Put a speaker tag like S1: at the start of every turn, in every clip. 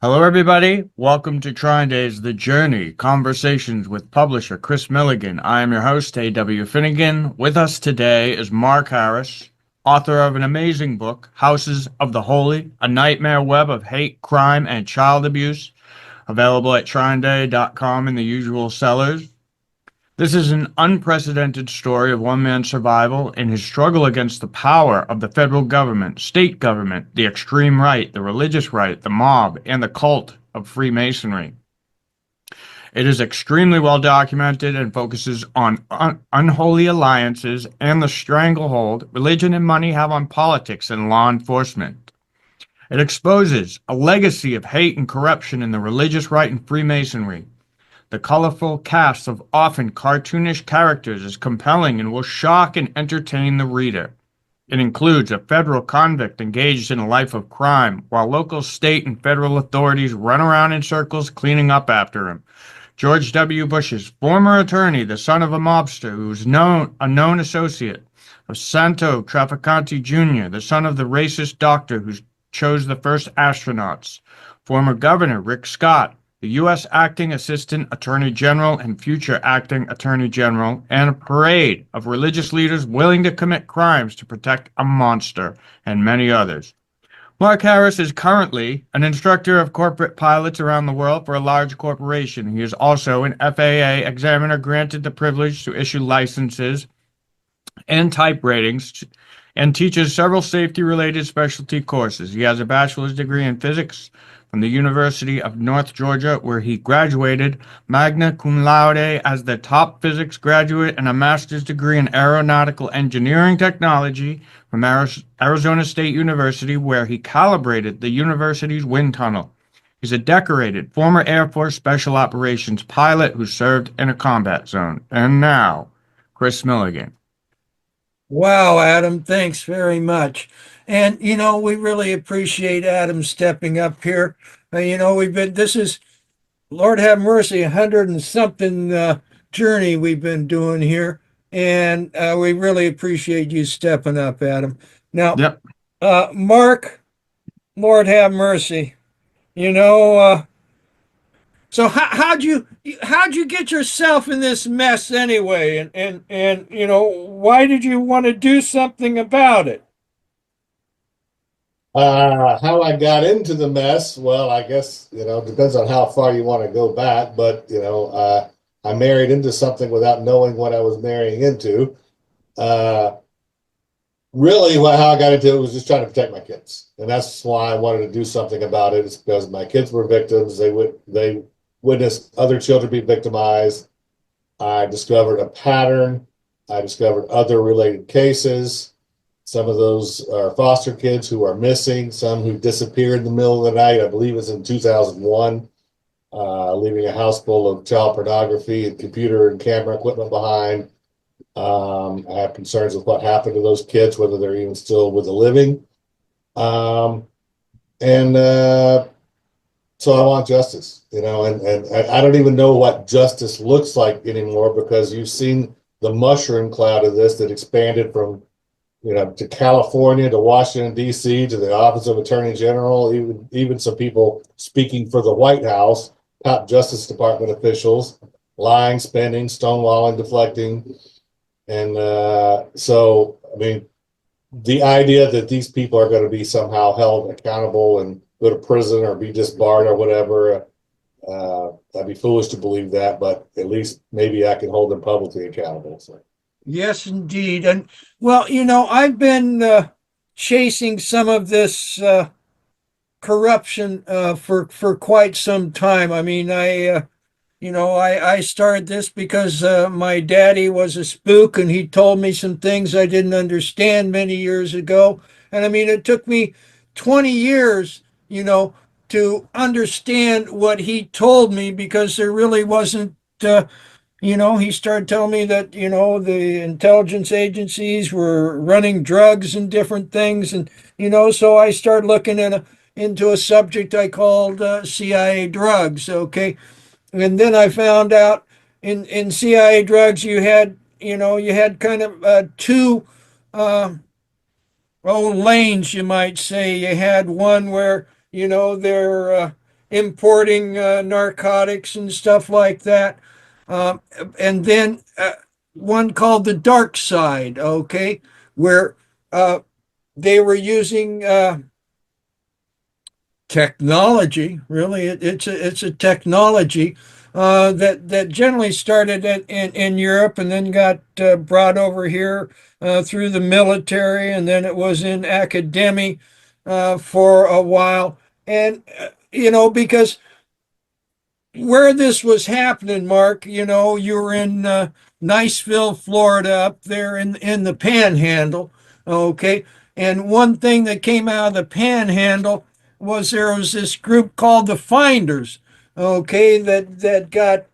S1: Hello, everybody. Welcome to Triday's The Journey Conversations with publisher Kris Millegan. I am your host, A.W. Finnegan. With us today is Mark Harris, author of an amazing book, Houses of the Holy, A Nightmare Web of Hate, Crime, and Child Abuse, available at Triday.com in the usual sellers. This is an unprecedented story of one man's survival in his struggle against the power of the federal government, state government, the extreme right, the religious right, the mob, and the cult of Freemasonry. It is extremely well documented and focuses on unholy alliances and the stranglehold religion and money have on politics and law enforcement. It exposes a legacy of hate and corruption in the religious right and Freemasonry. The colorful cast of often cartoonish characters is compelling and will shock and entertain the reader. It includes a federal convict engaged in a life of crime, while local, state, and federal authorities run around in circles cleaning up after him. George W. Bush's former attorney, the son of a mobster who's a known associate of Santo Trafficante Jr., the son of the racist doctor who chose the first astronauts. Former Governor Rick Scott, the U.S. Acting Assistant Attorney General and future Acting Attorney General, and a parade of religious leaders willing to commit crimes to protect a monster, and many others. Mark Harris is currently an instructor of corporate pilots around the world for a large corporation. He is also an FAA examiner granted the privilege to issue licenses and type ratings and teaches several safety-related specialty courses. He has a bachelor's degree in physics from the University of North Georgia, where he graduated magna cum laude as the top physics graduate, and a master's degree in aeronautical engineering technology from Arizona State University, where he calibrated the university's wind tunnel. He's a decorated former Air Force Special Operations pilot who served in a combat zone. And now, Kris Millegan.
S2: Wow, Adam, thanks very much. And, we really appreciate Adam stepping up here. This is, Lord have mercy, 100 and something journey we've been doing here. And we really appreciate you stepping up, Adam. Now,
S1: Yep.
S2: Mark, Lord have mercy. You know, so how'd you get yourself in this mess anyway? And why did you want to do something about it?
S3: How I got into the mess, well, I guess, depends on how far you want to go back, but, I married into something without knowing what I was marrying into. Uh, Really, how I got into it was just trying to protect my kids. And that's why I wanted to do something about it. It's because my kids were victims. They witnessed other children be victimized. I discovered a pattern. I discovered other related cases. Some of those are foster kids who are missing, some who disappeared in the middle of the night. I believe it was in 2001, leaving a house full of child pornography and computer and camera equipment behind. I have concerns with what happened to those kids, whether they're even still with the living. Um, and So I want justice, and I don't even know what justice looks like anymore, because you've seen the mushroom cloud of this that expanded from to California, to Washington, D.C., to the Office of Attorney General, even some people speaking for the White House, top Justice Department officials, lying, spending, stonewalling, deflecting. And I mean, the idea that these people are going to be somehow held accountable and go to prison or be disbarred or whatever, I'd be foolish to believe that, but at least maybe I can hold them publicly accountable. So.
S2: Yes, indeed. And well, I've been chasing some of this corruption for quite some time. I mean, I started this because my daddy was a spook, and he told me some things I didn't understand many years ago. And I mean, it took me 20 years, to understand what he told me, because there really wasn't. He started telling me that, the intelligence agencies were running drugs and different things. And, so I started looking into a subject I called CIA drugs. Okay. And then I found out in CIA drugs, you had kind of two uh, lanes, you might say. You had one where, they're importing narcotics and stuff like that. Um, and then one called the dark side, okay, where they were using technology. Really, it's a technology that generally started in Europe and then got brought over here through the military, and then it was in academy for a while. And because where this was happening, Mark, you were in Niceville, Florida, up there in the Panhandle, okay? And one thing that came out of the Panhandle was there was this group called the Finders, okay, that got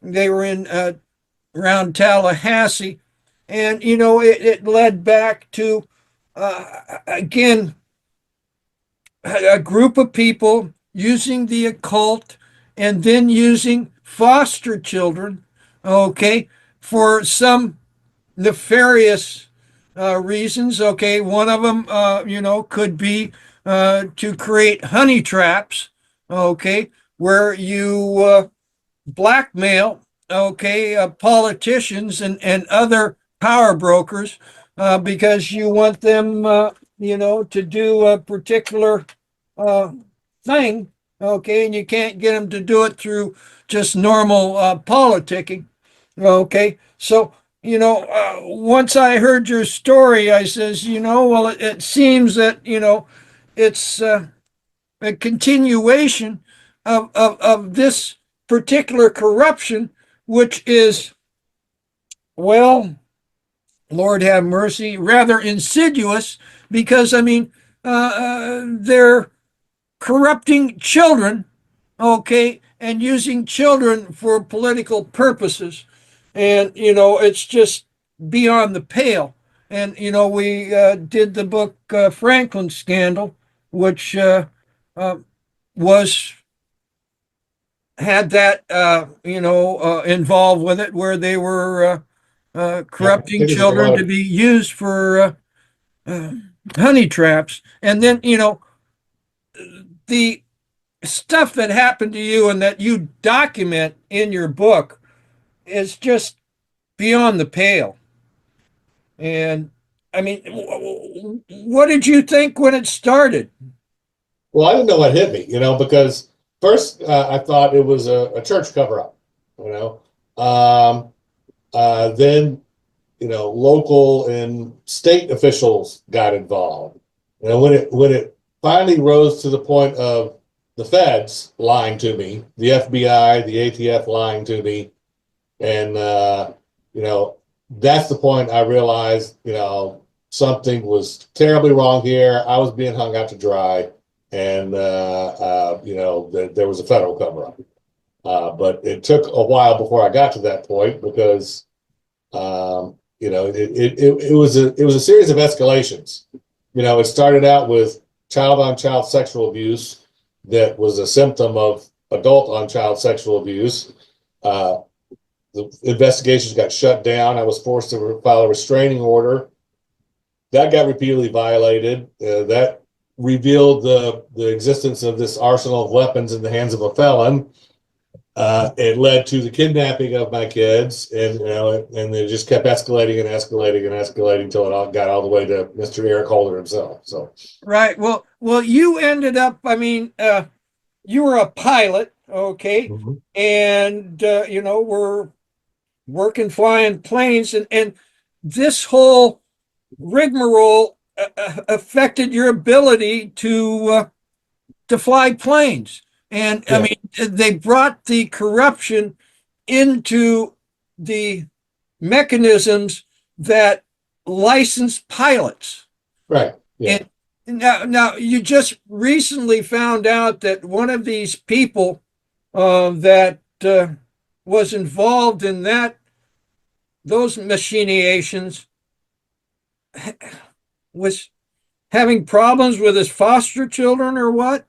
S2: they were in around Tallahassee, and it led back to again a group of people using the occult and then using foster children, okay, for some nefarious reasons. Okay, one of them, could be to create honey traps, okay, where you blackmail, okay, politicians and other power brokers because you want them, to do a particular uh, thing, okay, and you can't get them to do it through just normal politicking, okay. So, once I heard your story, I says, well, it seems that, it's a continuation of this particular corruption, which is, well, Lord have mercy, rather insidious because, I mean, they're corrupting children, okay, and using children for political purposes. And, it's just beyond the pale. And, we did the book Franklin Scandal, which uh, was had that involved with it, where they were corrupting children to be used for honey traps. And then the stuff that happened to you and that you document in your book is just beyond the pale. And I mean, what did you think when it started?
S3: Well, I didn't know what hit me, because first I thought it was a church cover up, you know. Then, local and state officials got involved. When it finally rose to the point of the feds lying to me, the FBI, the ATF lying to me, and that's the point I realized, something was terribly wrong here. I was being hung out to dry, and there was a federal cover up. But it took a while before I got to that point because it was a series of escalations. It started out with child on child sexual abuse that was a symptom of adult on child sexual abuse. The investigations got shut down. I was forced to file a restraining order. That got repeatedly violated. That revealed the existence of this arsenal of weapons in the hands of a felon. It led to the kidnapping of my kids, and it just kept escalating and escalating and escalating until it got all the way to Mr. Eric Holder himself. So,
S2: right. Well, you ended up. I mean, you were a pilot, okay,
S3: mm-hmm.
S2: and were working flying planes, and this whole rigmarole affected your ability to fly planes. And yeah. I mean, they brought the corruption into the mechanisms that license pilots.
S3: Right. Yeah.
S2: And now you just recently found out that one of these people that was involved in those machinations was having problems with his foster children, or what?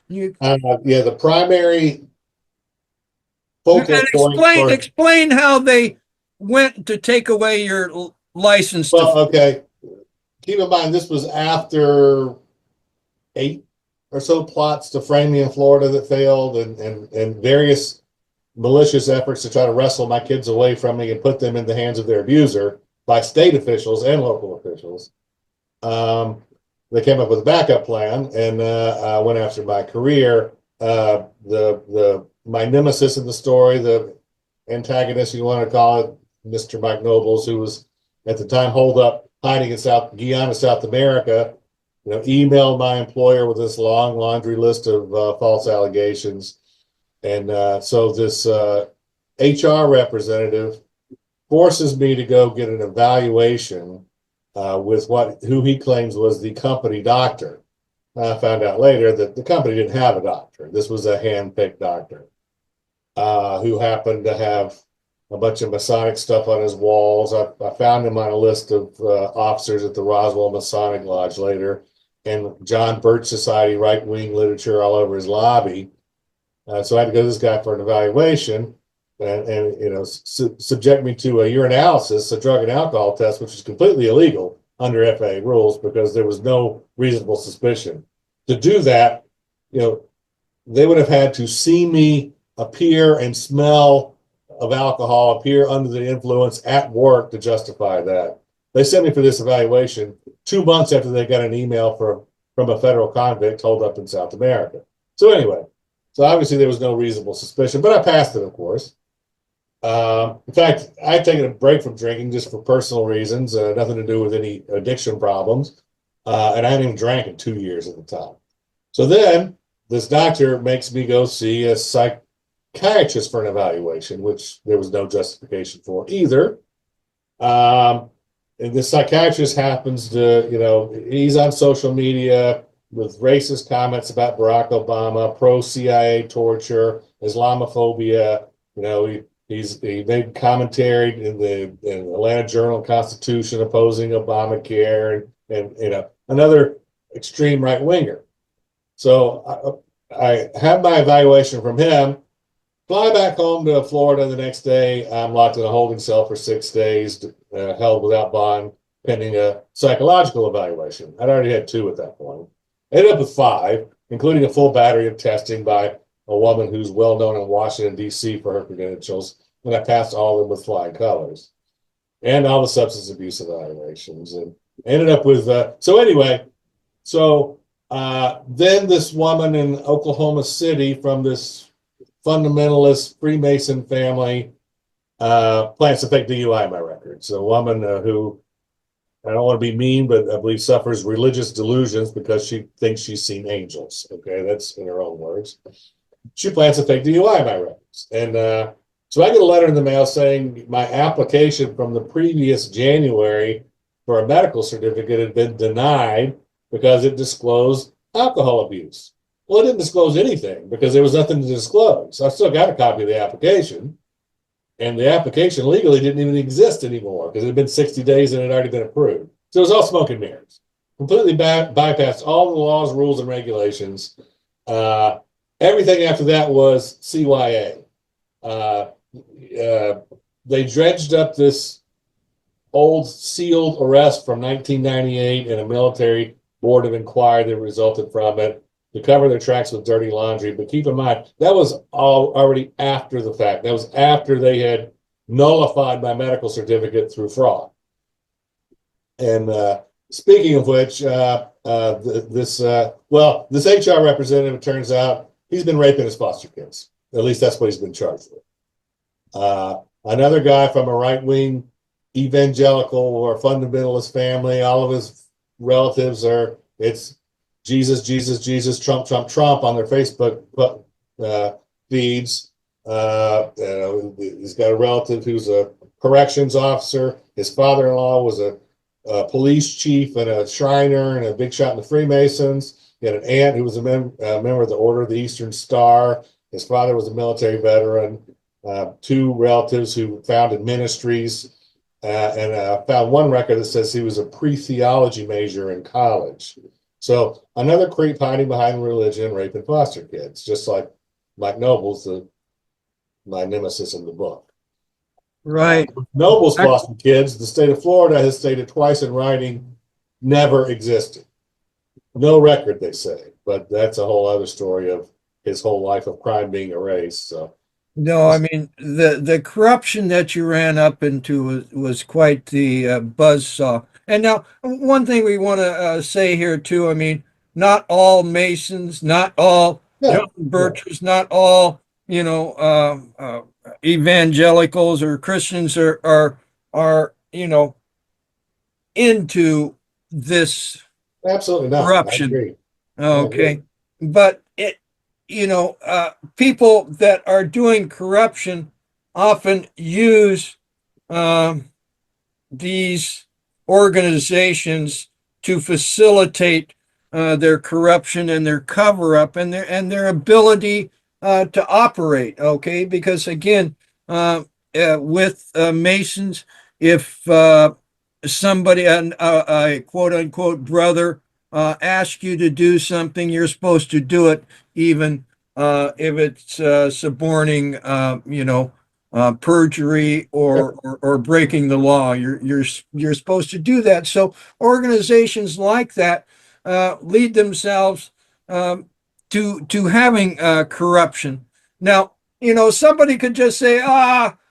S3: The primary focal point.
S2: Explain how they went to take away your license.
S3: Well, okay. Keep in mind, this was after 8 or so plots to frame me in Florida that failed, and various malicious efforts to try to wrestle my kids away from me and put them in the hands of their abuser by state officials and local officials. They came up with a backup plan and went after my career. My nemesis in the story, the antagonist, you want to call it, Mr. Mike Nobles, who was at the time holed up hiding in Guyana, South America, emailed my employer with this long laundry list of false allegations. And so this HR representative forces me to go get an evaluation with who he claims was the company doctor. I found out later that the company didn't have a doctor. This was a hand-picked doctor who happened to have a bunch of Masonic stuff on his walls. I found him on a list of officers at the Roswell Masonic Lodge later, and John Birch Society right-wing literature all over his lobby. So I had to go to this guy for an evaluation and subject me to a urinalysis, a drug and alcohol test, which is completely illegal under FAA rules because there was no reasonable suspicion. To do that, they would have had to see me appear and smell of alcohol, appear under the influence at work to justify that. They sent me for this evaluation 2 months after they got an email from a federal convict holed up in South America. So anyway, so obviously there was no reasonable suspicion, but I passed it, of course. In fact, I had taken a break from drinking just for personal reasons, nothing to do with any addiction problems. And I hadn't even drank in 2 years at the time. So then this doctor makes me go see a psychiatrist for an evaluation, which there was no justification for either. And this psychiatrist happens to, he's on social media with racist comments about Barack Obama, pro-CIA torture, Islamophobia. He made commentary in the Atlanta Journal-Constitution opposing Obamacare and another extreme right-winger. So I had my evaluation from him, fly back home to Florida the next day. I'm locked in a holding cell for 6 days, held without bond, pending a psychological evaluation. I'd already had 2 at that point. Ended up with 5, including a full battery of testing by a woman who's well known in Washington, D.C. for her credentials, and I passed all of them with flying colors, and all the substance abuse evaluations, and ended up with then this woman in Oklahoma City from this fundamentalist Freemason family plans to fake DUI my record. So a woman who, I don't want to be mean, but I believe suffers religious delusions because she thinks she's seen angels. Okay, that's in her own words. She plans to fake DUI my records. And so I get a letter in the mail saying my application from the previous January for a medical certificate had been denied because it disclosed alcohol abuse. Well, it didn't disclose anything because there was nothing to disclose. I still got a copy of the application, and the application legally didn't even exist anymore because it had been 60 days and it had already been approved. So it was all smoke and mirrors. Completely bypassed all the laws, rules, and regulations. Everything after that was CYA. They dredged up this old sealed arrest from 1998 and a military board of inquiry that resulted from it to cover their tracks with dirty laundry. But keep in mind, that was all already after the fact. That was after they had nullified my medical certificate through fraud. And speaking of which, this HR representative, it turns out, he's been raping his foster kids. At least that's what he's been charged with. Another guy from a right-wing evangelical or fundamentalist family, all of his relatives it's Jesus, Jesus, Jesus, Trump, Trump, Trump on their Facebook feeds. He's got a relative who's a corrections officer. His father-in-law was a police chief and a Shriner and a big shot in the Freemasons. He had an aunt who was a member of the Order of the Eastern Star. His father was a military veteran. 2 relatives who founded ministries, and found one record that says he was a pre-theology major in college. So another creep hiding behind religion, raping foster kids, just like Mike Nobles, my nemesis in the book.
S2: Right.
S3: Nobles foster kids, the state of Florida has stated twice in writing, never existed. No record, they say. but that's a whole other story of his whole life of crime being erased. So
S2: No, I mean the corruption that you ran up into was quite the buzzsaw. And now, one thing we want to say here too. I mean, not all Masons, not all John
S3: no, no,
S2: Birchers, not all evangelicals or Christians are into this
S3: absolutely not. I
S2: corruption.
S3: agree. I agree.
S2: Okay. But people that are doing corruption often use um, these organizations to facilitate their corruption and their cover up and their ability to operate. Okay. Because again, with Masons, if somebody, a quote unquote brother, asks you to do something, you're supposed to do it, even if it's suborning, perjury or breaking the law. You're supposed to do that. So organizations like that lead themselves to having corruption. Now, somebody could just say,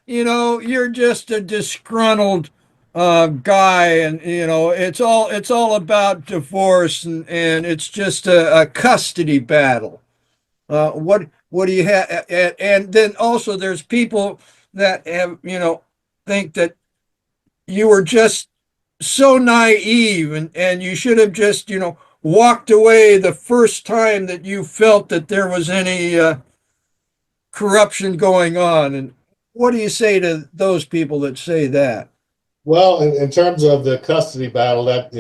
S2: you're just a disgruntled guy, and it's all about divorce, and it's just a custody battle. What do you have? And then also there's people that have think that you were just so naive, and you should have just walked away the first time that you felt that there was any corruption going on. And what do you say to those people that say that?
S3: Well, in terms of the custody battle, that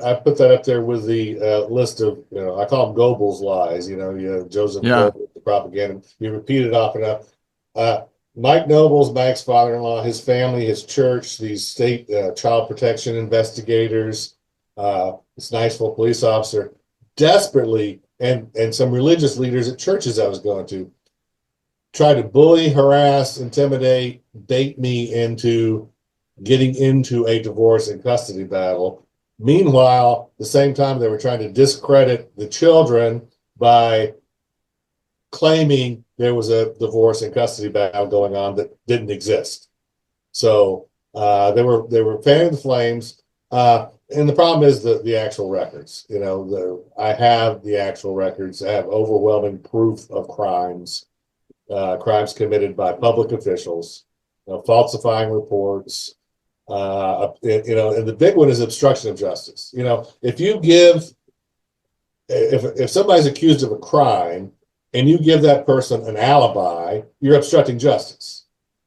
S3: I put that up there with the list of I call them Goebbels lies. You have Joseph
S1: Yeah.
S3: Goebbels, the propaganda. You repeat it often enough. Mike Nobles, Mike's father-in-law, his family, his church, these state child protection investigators, this Niceville police officer, desperately, and some religious leaders at churches I was going to, tried to bully, harass, intimidate, bait me into getting into a divorce and custody battle. Meanwhile, the same time they were trying to discredit the children by claiming there was a divorce and custody battle going on that didn't exist. So they were fanning the flames. And the problem is the actual records. I have the actual records. I have overwhelming proof of crimes committed by public officials, falsifying reports. And the big one is obstruction of justice. If somebody's accused of a crime and you give that person an alibi, you're obstructing justice.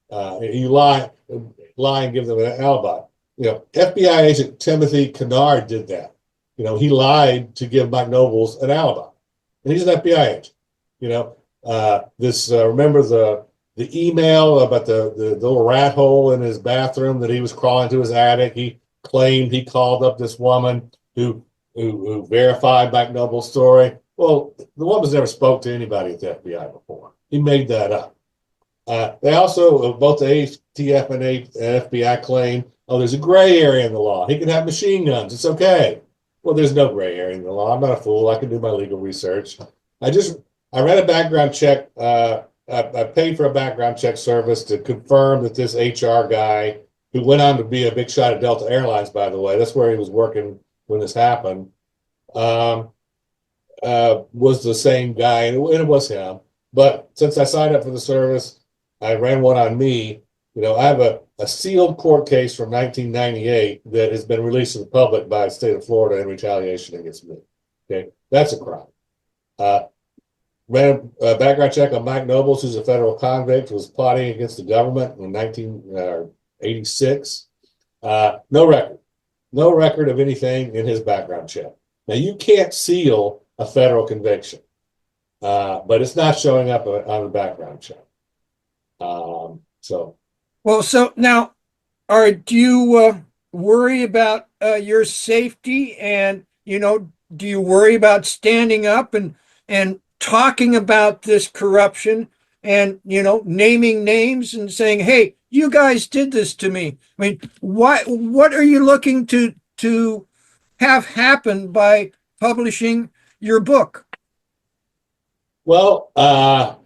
S3: You lie and give them an alibi. FBI agent Timothy Kennard did that. He lied to give Mike Nobles an alibi, and he's an FBI agent. Remember the email about the little rat hole in his bathroom that he was crawling to his attic. He claimed he called up this woman who verified Mike Noble's story. Well, the woman's never spoke to anybody at the FBI before. He made that up. They also, both the ATF and FBI claim, there's a gray area in the law. He can have machine guns. It's okay. Well, there's no gray area in the law. I'm not a fool. I can do my legal research. I read a background check. I paid for a background check service to confirm that this HR guy, who went on to be a big shot at Delta Airlines, by the way, that's where he was working when this happened, was the same guy, and it was him. But since I signed up for the service, I ran one on me. I have a sealed court case from 1998 that has been released to the public by the state of Florida in retaliation against me. Okay, that's a crime. Ran a background check on Mike Nobles, who's a federal convict, was plotting against the government in 1986. No record of anything in his background check. Now, you can't seal a federal conviction, but it's not showing up on the background check. So
S2: now, do you worry about your safety, and do you worry about standing up and talking about this corruption, and naming names and saying, hey, you guys did this to me? I mean, what are you looking to have happen by publishing your book?
S3: Well, of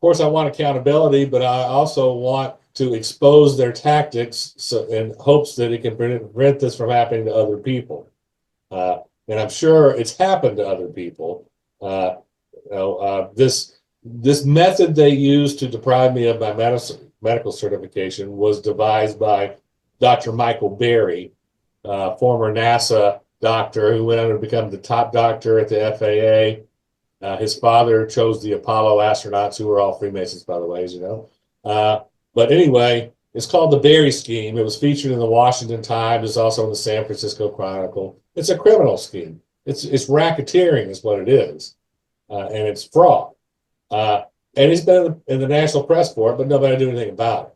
S3: course, I want accountability, but I also want to expose their tactics so in hopes that it can prevent this from happening to other people. And I'm sure it's happened to other people. This method they used to deprive me of my medical certification was devised by Dr. Michael Berry, former NASA doctor who went on to become the top doctor at the FAA. His father chose the Apollo astronauts, who were all Freemasons, by the way, as you know. But anyway, it's called the Berry Scheme. It was featured in the Washington Times. It's also in the San Francisco Chronicle. It's a criminal scheme. It's racketeering, is what it is, and it's fraud. And he's been in the national press for it, but nobody did anything about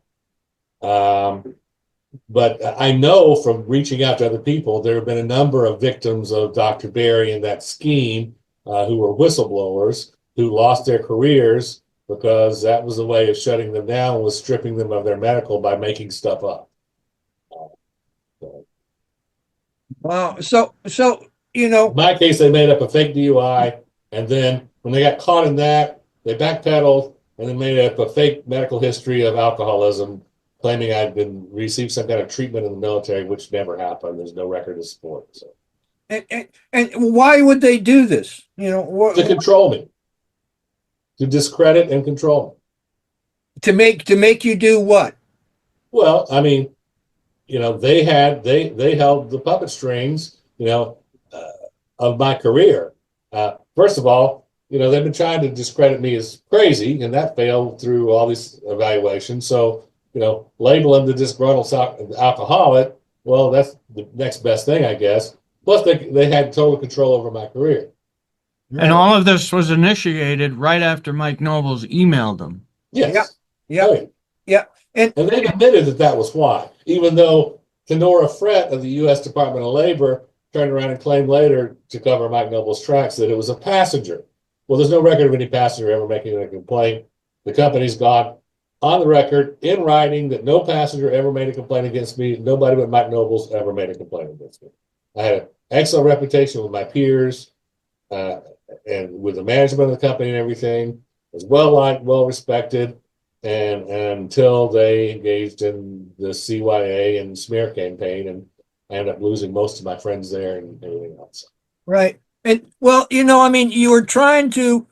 S3: it. But I know from reaching out to other people, there have been a number of victims of Dr. Berry and that scheme who were whistleblowers who lost their careers because that was the way of shutting them down, was stripping them of their medical by making stuff up.
S2: Wow. So,
S3: In my case, they made up a fake DUI, and then when they got caught in that, they backpedaled and then made up a fake medical history of alcoholism, claiming I'd been received some kind of treatment in the military, which never happened. There's no record to support. So,
S2: and why would they do this?
S3: to control me, to discredit and control me,
S2: to make you do what?
S3: Well, I mean, they held the puppet strings, of my career. First of all, they've been trying to discredit me as crazy, and that failed through all these evaluations. So, label him the disgruntled alcoholic. Well, that's the next best thing, I guess. Plus, they had total control over my career.
S1: And all of this was initiated right after Mike Nobles emailed them.
S3: Yes.
S2: Yeah.
S3: Oh,
S2: Yeah.
S3: And they admitted that was why, even though Kenora Frett of the U.S. Department of Labor turned around and claimed later to cover Mike Noble's tracks that it was a passenger. Well, there's no record of any passenger ever making a complaint. The company's gone on the record in writing that no passenger ever made a complaint against me. Nobody but Mike Nobles ever made a complaint against me. I had an excellent reputation with my peers and with the management of the company and everything. Was well liked, well respected. And until they engaged in the CYA and smear campaign, and I ended up losing most of my friends there and everything else.
S2: Right. And well, you were trying to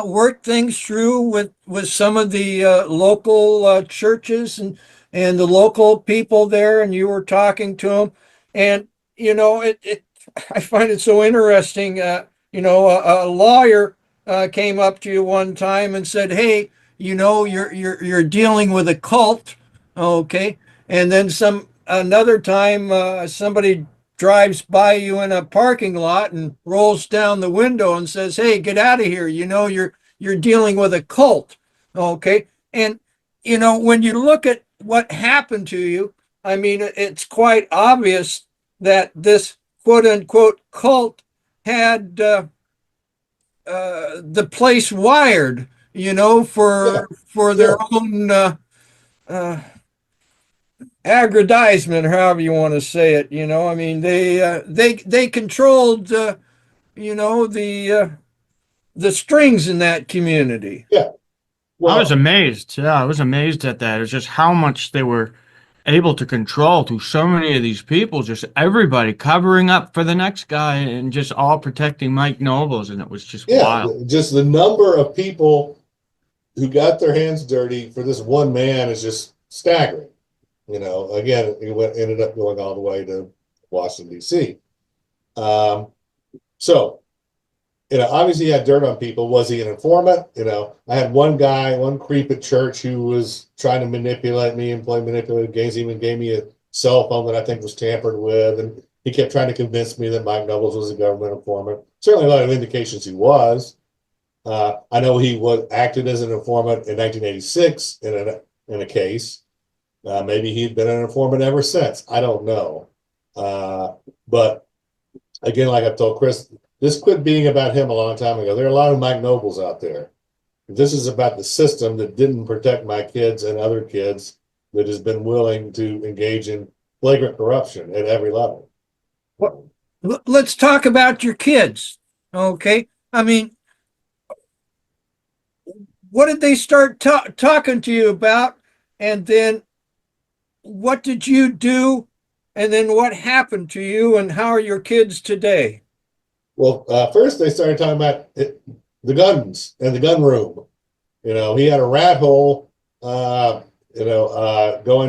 S2: work things through with some of the local churches and the local people there, and you were talking to them. And I find it so interesting. A lawyer came up to you one time and said, "Hey, you're dealing with a cult." Okay. And then another time somebody drives by you in a parking lot and rolls down the window and says, "Hey, get out of here. You're dealing with a cult." Okay. And when you look at what happened to you, I mean, it's quite obvious that this quote unquote cult had the place wired, for their own aggrandizement, or however you want to say it. I mean, they controlled, the strings in that community.
S3: Yeah. Well,
S1: I was amazed. Yeah, I was amazed at that. It's just how much they were able to control through so many of these people, just everybody covering up for the next guy and just all protecting Mike Nobles. And it was just wild.
S3: Just the number of people who got their hands dirty for this one man is just staggering. Again, it ended up going all the way to Washington, D.C. So, obviously he had dirt on people. Was he an informant? I had one creep at church who was trying to manipulate me and play manipulative games, even gave me a cell phone that I think was tampered with. And he kept trying to convince me that Mike Nobles was a government informant. Certainly a lot of indications he was. I know he acted as an informant in 1986 in a case. Maybe he'd been an informant ever since. I don't know. But again, like I've told Kris, this quit being about him a long time ago. There are a lot of Mike Nobles out there. This is about the system that didn't protect my kids and other kids, that has been willing to engage in flagrant corruption at every level.
S2: Well, let's talk about your kids. Okay. I mean, what did they start talking to you about? And then what did you do? And then what happened to you? And how are your kids today?
S3: Well, first they started talking about the guns and the gun room. He had a rat hole, going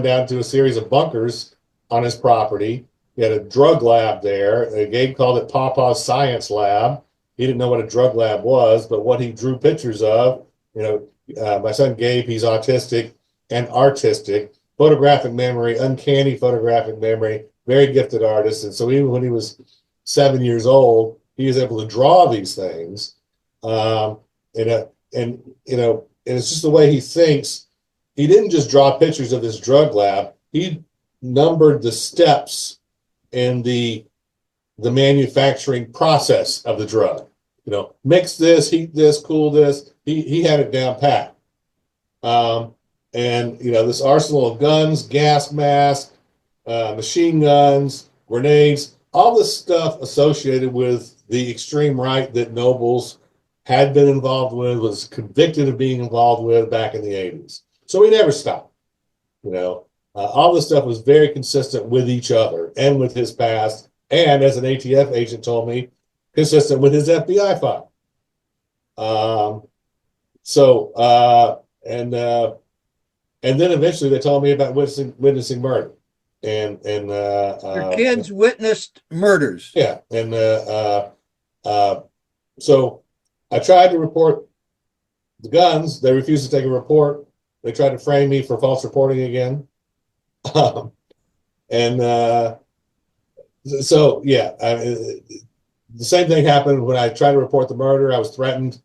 S3: down to a series of bunkers on his property. He had a drug lab there. Gabe called it Pawpaw's Science Lab. He didn't know what a drug lab was, but what he drew pictures of, my son Gabe, he's autistic and artistic, photographic memory, uncanny photographic memory, very gifted artist. And so even when he was 7 years old, he was able to draw these things. And it's just the way he thinks. He didn't just draw pictures of his drug lab. He numbered the steps in the manufacturing process of the drug. Mix this, heat this, cool this. He had it down pat. This arsenal of guns, gas masks, machine guns, grenades, all this stuff associated with the extreme right that Nobles had been involved with, was convicted of being involved with back in the 80s. So he never stopped. All this stuff was very consistent with each other and with his past, and as an ATF agent told me, consistent with his FBI file. And then eventually they told me about witnessing murder.
S2: Your kids witnessed murders.
S3: Yeah. So I tried to report the guns. They refused to take a report. They tried to frame me for false reporting again. The same thing happened when I tried to report the murder. I was threatened.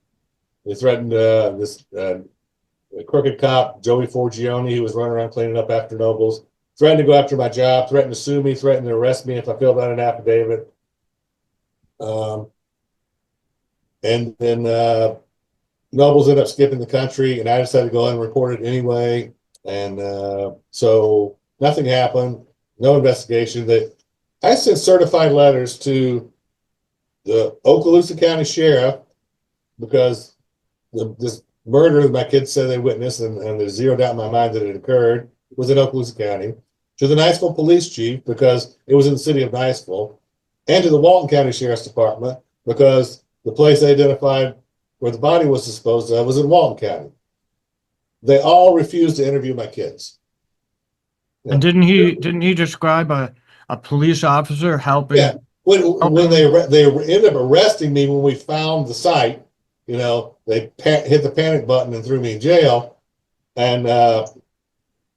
S3: They threatened this crooked cop, Joey Forgione, who was running around cleaning up after Nobles. Threatened to go after my job, threatened to sue me, threatened to arrest me if I filled out an affidavit. And then Nobles ended up skipping the country, and I decided to go ahead and report it anyway. And so nothing happened, no investigation. I sent certified letters to the Okaloosa County Sheriff because this murder that my kids said they witnessed, and there's zero doubt in my mind that it occurred, was in Okaloosa County. To the Niceville Police Chief because it was in the city of Niceville, and to the Walton County Sheriff's Department because the place they identified where the body was disposed of was in Walton County. They all refused to interview my kids.
S1: And didn't he describe a police officer helping?
S3: Yeah, when they ended up arresting me when we found the site, they hit the panic button and threw me in jail, and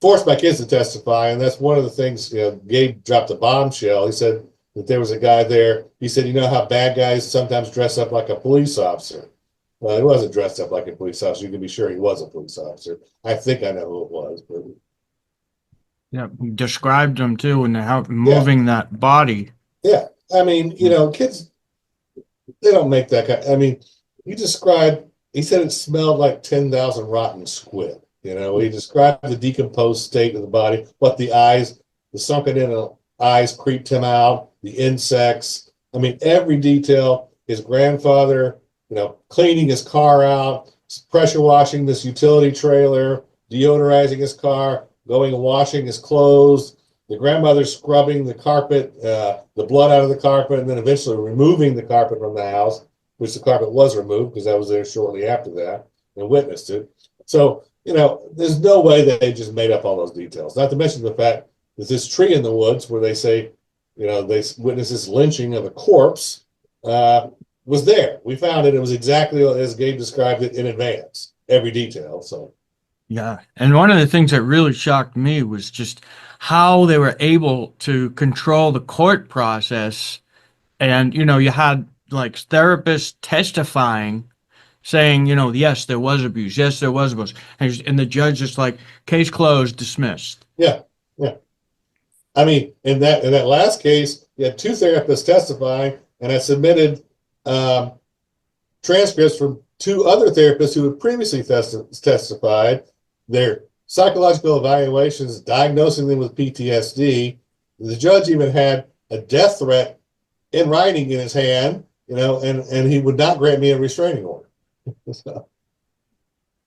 S3: forced my kids to testify. And that's one of the things. Gabe dropped a bombshell. He said that there was a guy there. He said, how bad guys sometimes dress up like a police officer. Well, he wasn't dressed up like a police officer. You can be sure he was a police officer. I think I know who it was. But
S1: Yeah, described him too, and how moving that body.
S3: Yeah, I mean, kids, they don't make that kind. I mean, he said it smelled like 10,000 rotten squid. He described the decomposed state of the body, what the sunken in eyes creeped him out, the insects. I mean, every detail. His grandfather, cleaning his car out, pressure washing this utility trailer, deodorizing his car, going and washing his clothes, the grandmother scrubbing the carpet, the blood out of the carpet, and then eventually removing the carpet from the house, which the carpet was removed because I was there shortly after that and witnessed it. So, there's no way that they just made up all those details. Not to mention the fact that this tree in the woods where they say, they witnessed this lynching of a corpse was there. We found it. It was exactly as Gabe described it in advance, every detail. So.
S1: Yeah. And one of the things that really shocked me was just how they were able to control the court process. And, you had like therapists testifying saying, yes, there was abuse. Yes, there was abuse. And the judge just like, case closed, dismissed.
S3: Yeah. Yeah. I mean, in that last case, you had two therapists testifying, and I submitted transcripts from two other therapists who had previously testified, their psychological evaluations, diagnosing them with PTSD. The judge even had a death threat in writing in his hand, and he would not grant me a restraining order. So,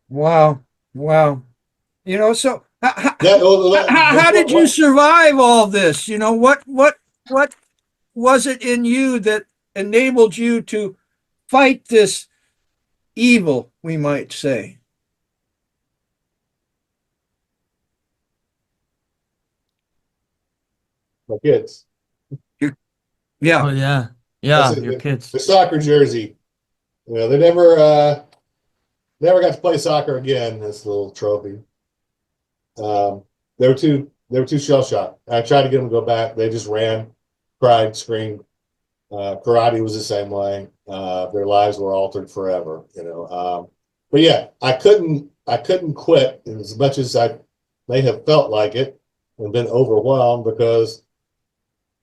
S2: Wow. Wow. So
S3: That, well,
S2: how did you survive all this? What was it in you that enabled you to fight this evil, we might say?
S3: my kids.
S2: Yeah.
S1: Oh yeah.
S3: That's
S1: Yeah,
S3: it.
S1: your kids.
S3: The soccer jersey. They never got to play soccer again. This little trophy. Um, they were too shell shocked. I tried to get them to go back. They just ran, cried, screamed. Karate was the same way. Their lives were altered forever. But yeah, I couldn't quit as much as I may have felt like it and been overwhelmed because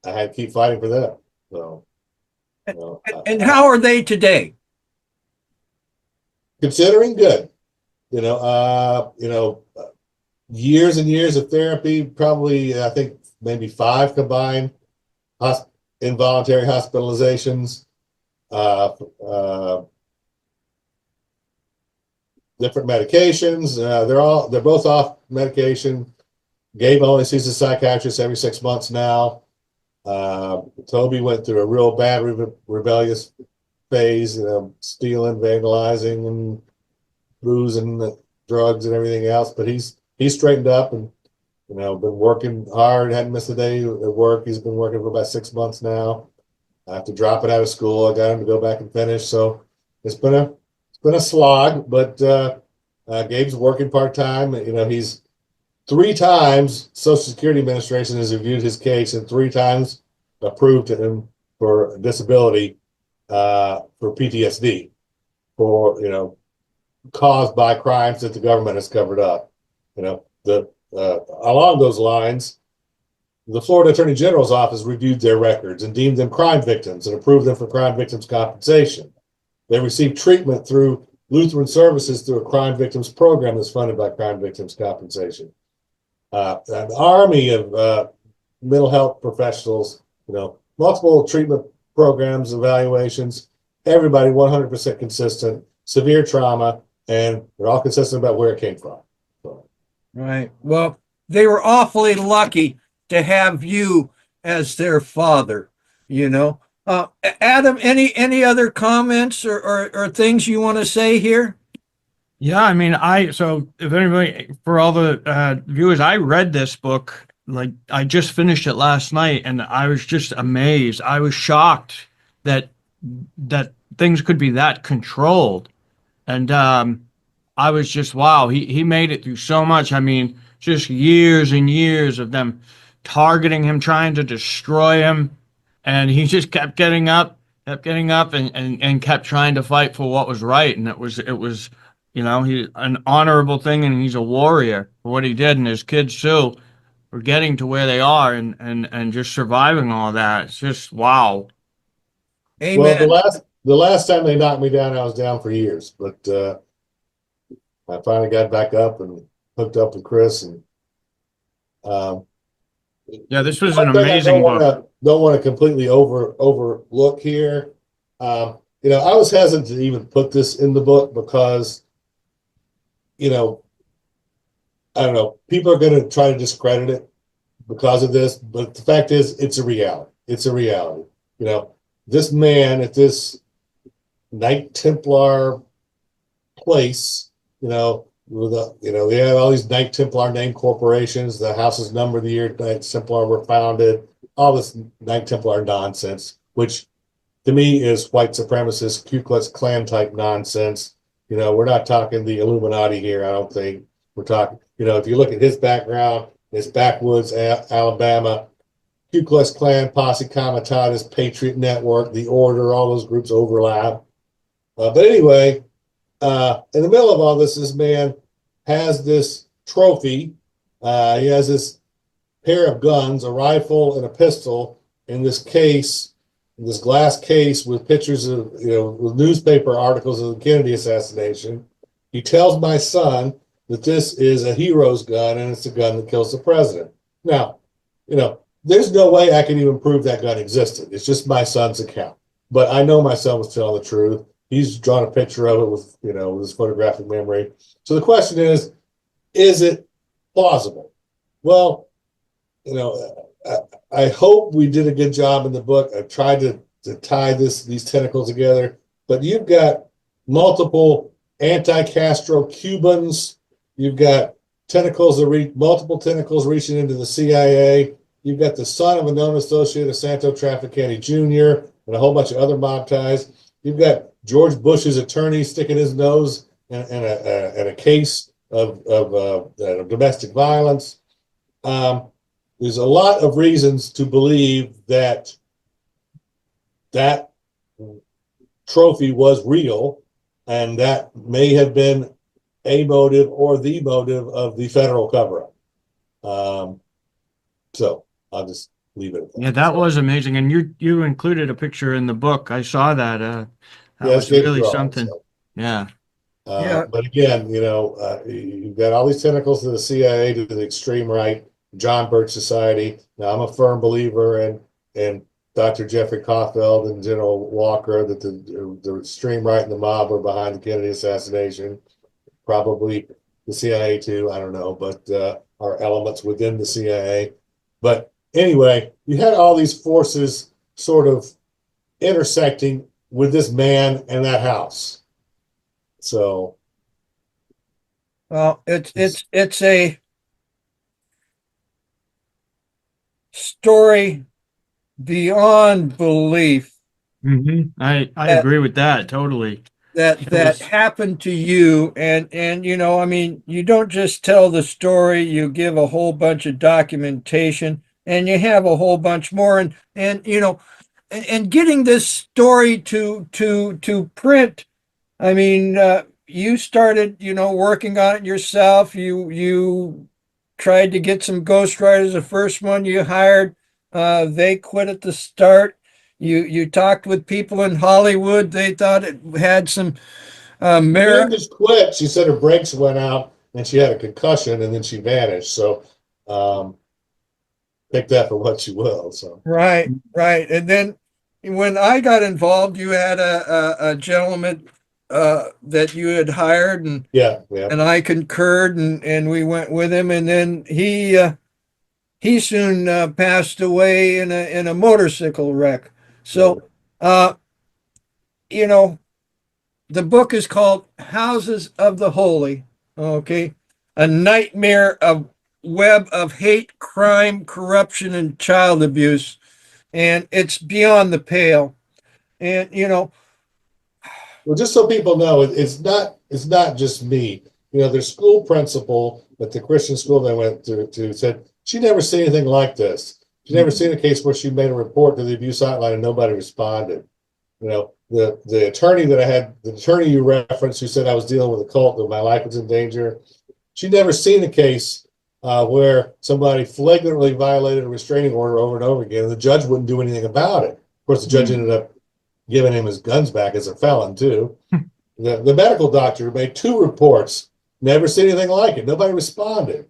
S3: I had to keep fighting for them. So,
S2: And how are they today?
S3: considering good, years and years of therapy, probably I think maybe 5 combined involuntary hospitalizations, uh, uh, different medications. They're both off medication. Gabe only sees a psychiatrist every 6 months now. Toby went through a real bad rebellious phase, stealing, vandalizing, and booze and drugs and everything else. But he's straightened up and been working hard. Hadn't missed a day at work. He's been working for about 6 months now. I have to drop it out of school. I got him to go back and finish. So it's been a slog. But Gabe's working part time. He's 3 times Social Security Administration has reviewed his case and 3 times approved him for disability for PTSD for caused by crimes that the government has covered up. Along those lines, the Florida Attorney General's office reviewed their records and deemed them crime victims and approved them for crime victims compensation. They received treatment through Lutheran Services through a crime victims program that's funded by crime victims compensation. An army of mental health professionals, multiple treatment programs, evaluations, everybody 100% consistent, severe trauma, and they're all consistent about where it came from. So,
S2: Right. Well, they were awfully lucky to have you as their father, you know. Adam, any other comments or things you want to say here?
S1: Yeah, I mean, so if anybody, for all the viewers, I read this book, like I just finished it last night, and I was just amazed. I was shocked that things could be that controlled. And I was just, wow, he made it through so much. I mean, just years and years of them targeting him, trying to destroy him. And he just kept getting up and kept trying to fight for what was right. And it was, he an honorable thing, and he's a warrior for what he did. And his kids too are getting to where they are and just surviving all that. It's just wow.
S3: well, the
S2: Amen.
S3: last time they knocked me down, I was down for years, but I finally got back up and hooked up with Kris. And um,
S1: Yeah, this was an
S3: one thing I don't
S1: amazing
S3: want
S1: book.
S3: to completely overlook here. I was hesitant to even put this in the book because you know I don't know, people are going to try to discredit it because of this, but the fact is, it's a reality. It's a reality. This man at this Knight Templar place, they have all these Knight Templar name corporations. The houses numbered the year Knight Templar were founded. All this Knight Templar nonsense, which to me is white supremacist, Ku Klux Klan type nonsense. We're not talking the Illuminati here. I don't think we're talking. If you look at his background, his backwoods, Alabama, Ku Klux Klan, Posse Comitatus, Patriot Network, the Order, all those groups overlap. But anyway, in the middle of all this man has this trophy. He has this pair of guns, a rifle and a pistol, in this case, in this glass case with pictures of, with newspaper articles of the Kennedy assassination. He tells my son that this is a hero's gun and it's a gun that kills the president. Now, there's no way I can even prove that gun existed. It's just my son's account. But I know my son was telling the truth. He's drawn a picture of it with, with his photographic memory. So the question is it plausible? Well, I hope we did a good job in the book. I tried to tie these tentacles together, but you've got multiple anti-Castro Cubans. You've got multiple tentacles reaching into the CIA. You've got the son of a known associate of Santo Trafficante Jr. and a whole bunch of other mob ties. You've got George Bush's attorney sticking his nose in a case of domestic violence. There's a lot of reasons to believe that trophy was real, and that may have been a motive or the motive of the federal cover-up. So I'll just leave it at that.
S1: Yeah, that was amazing. And you included a picture in the book. I saw that. That was
S3: it's
S1: really
S3: drawn,
S1: something.
S3: so.
S1: Yeah.
S3: But again, you've got all these tentacles to the CIA, to the extreme right, John Birch Society. Now, I'm a firm believer in Dr. Jeffrey Caulfield and General Walker, that the extreme right and the mob were behind the Kennedy assassination. Probably the CIA too, I don't know, but are elements within the CIA. But anyway, you had all these forces sort of intersecting with this man and that house. So,
S2: well, it's a story beyond belief.
S1: I agree with that totally.
S2: That happened to you, and I mean, you don't just tell the story, you give a whole bunch of documentation, and you have a whole bunch more, and getting this story to print. I mean, you started, working on it yourself. You tried to get some ghostwriters. The first one you hired, they quit at the start. You talked with people in Hollywood. They thought it had some merit.
S3: She just quit. She said her brakes went out and she had a concussion, and then she vanished. So, take that for what you will. So
S2: Right. And then when I got involved, you had a gentleman that you had hired, and
S3: yeah.
S2: and I concurred, and we went with him, and then he soon passed away in a motorcycle wreck. So, the book is called Houses of the Holy. Okay, a nightmare of web of hate, crime, corruption, and child abuse, and it's beyond the pale. And
S3: Well, just so people know, it's not just me. Their school principal at the Christian school they went to said she never seen anything like this. She never seen a case where she made a report to the abuse hotline and nobody responded. The attorney that I had, the attorney you referenced, who said I was dealing with a cult, that my life was in danger. She never seen a case where somebody flagrantly violated a restraining order over and over again, and the judge wouldn't do anything about it. Of course, the judge ended up giving him his guns back as a felon too. The medical doctor made 2 reports, never seen anything like it. Nobody responded.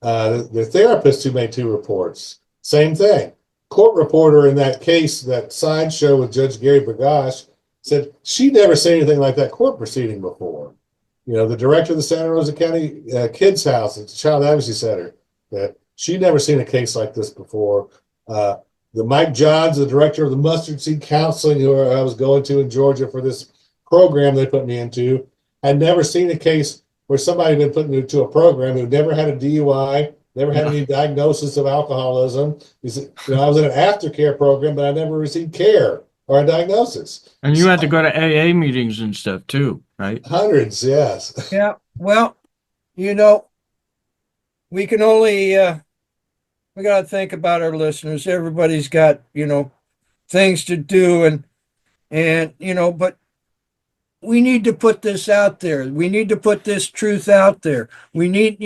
S3: The therapist who made 2 reports, same thing. Court reporter in that case, that sideshow with Judge Gary Bergosh, said she never seen anything like that court proceeding before. The director of the Santa Rosa County Kids House, it's a child advocacy center, that she'd never seen a case like this before. The Mike Johns, the director of the Mustard Seed Counseling, who I was going to in Georgia for this program they put me into, had never seen a case where somebody had been put into a program who never had a DUI, never had any diagnosis of alcoholism. He said, I was in an aftercare program, but I never received care or a diagnosis.
S1: And you had to go to AA meetings and stuff too, right?
S3: Hundreds, yes.
S2: yeah. Well, we can only we got to think about our listeners. Everybody's got things to do, and but we need to put this out there. We need to put this truth out there. We need,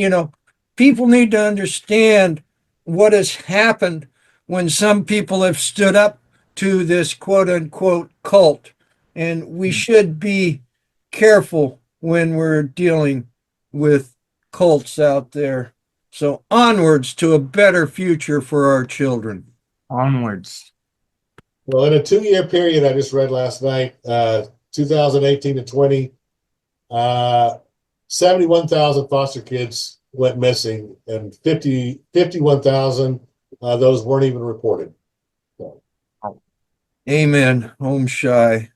S2: people need to understand what has happened when some people have stood up to this quote unquote cult. And we should be careful when we're dealing with cults out there. So onwards to a better future for our children.
S1: Onwards.
S3: Well, in a 2-year period I just read last night, 2018 to 20, 71,000 foster kids went missing, and 51,000 those weren't even reported.
S2: Amen. Home shy.